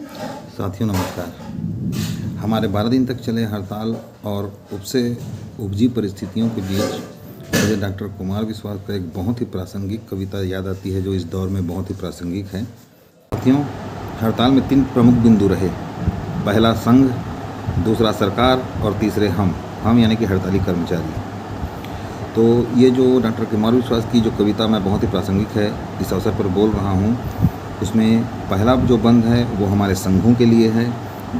साथियों नमस्कार। हमारे 12 दिन तक चले हड़ताल और उससे उपजी परिस्थितियों के बीच मुझे डॉक्टर कुमार विश्वास का एक बहुत ही प्रासंगिक कविता याद आती है जो इस दौर में बहुत ही प्रासंगिक है। साथियों, हड़ताल में 3 प्रमुख बिंदु रहे। पहला संघ, दूसरा सरकार और तीसरे हम यानी कि हड़ताली कर्मचारी। तो ये जो डॉक्टर कुमार विश्वास की जो कविता मैं बहुत ही प्रासंगिक है इस अवसर पर बोल रहा हूँ, उसमें पहला जो बंद है वो हमारे संघों के लिए है,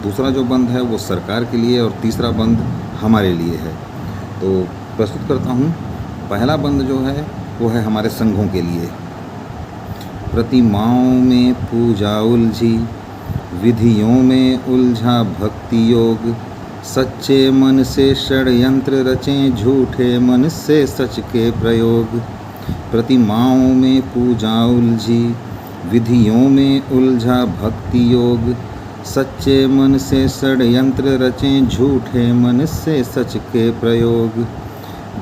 दूसरा जो बंद है वो सरकार के लिए और तीसरा बंद हमारे लिए है। तो प्रस्तुत करता हूँ। पहला बंद जो है वो है हमारे संघों के लिए। प्रतिमाओं में पूजा उलझी, विधियों में उलझा भक्ति योग, सच्चे मन से षड्यंत्र रचें, झूठे मन से सच के प्रयोग। प्रतिमाओं में पूजा उलझी, विधियों में उलझा भक्ति योग, सच्चे मन से षड्यंत्र रचें, झूठे मन से सच के प्रयोग।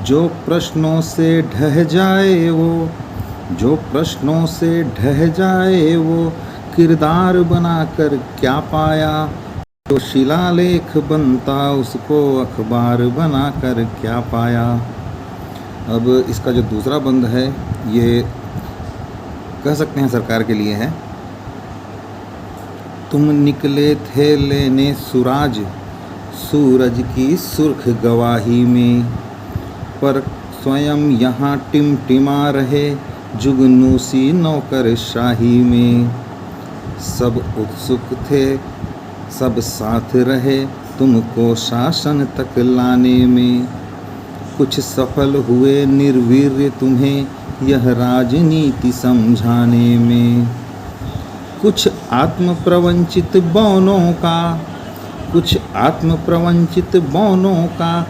जो प्रश्नों से ढह जाए वो किरदार बनाकर क्या पाया, जो शिलालेख बनता उसको अखबार बनाकर क्या पाया। अब इसका जो दूसरा बंद है ये कह सकते हैं सरकार के लिए है। तुम निकले थे लेने सुराज, सूरज की सुर्ख गवाही में, पर स्वयं यहाँ टिमटिमा रहे, जुगनूसी नौकरशाही में। सब उत्सुक थे, सब साथ रहे, तुमको शासन तक लाने में। कुछ सफल हुए निर्वीर्य तुम्हें यह राजनीति समझाने में। कुछ आत्मप्रवंचित बौनों का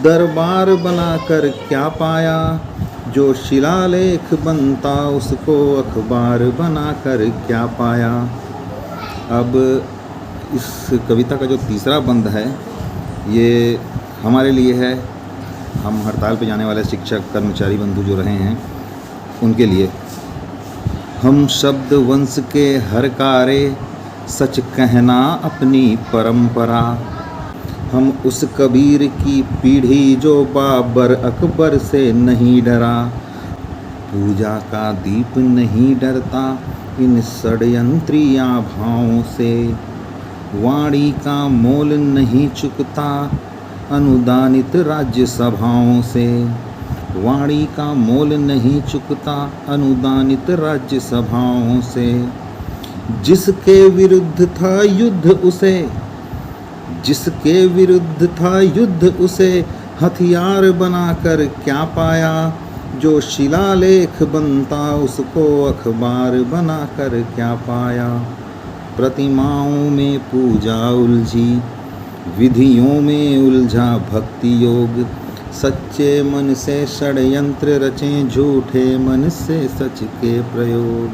दरबार बनाकर क्या पाया, जो शिलालेख बनता उसको अखबार बनाकर क्या पाया। अब इस कविता का जो तीसरा बंद है ये हमारे लिए है, हम हड़ताल पे जाने वाले शिक्षक कर्मचारी बंधु जो रहे हैं उनके लिए। हम शब्द वंश के हरकारे, सच कहना अपनी परंपरा। हम उस कबीर की पीढ़ी जो बाबर अकबर से नहीं डरा। पूजा का दीप नहीं डरता इन षड्यंत्री आभाओं से। वाणी का मोल नहीं चुकता अनुदानित राज्य सभाओं से। वाणी का मोल नहीं चुकता अनुदानित राज्य सभाओं से। जिसके विरुद्ध था युद्ध उसे हथियार बनाकर क्या पाया, जो शिलालेख बनता उसको अखबार बनाकर क्या पाया। प्रतिमाओं में पूजा उलझी, विधियों में उलझा भक्ति योग, सच्चे मन से षड्यंत्र रचें, झूठे मन से सच के प्रयोग।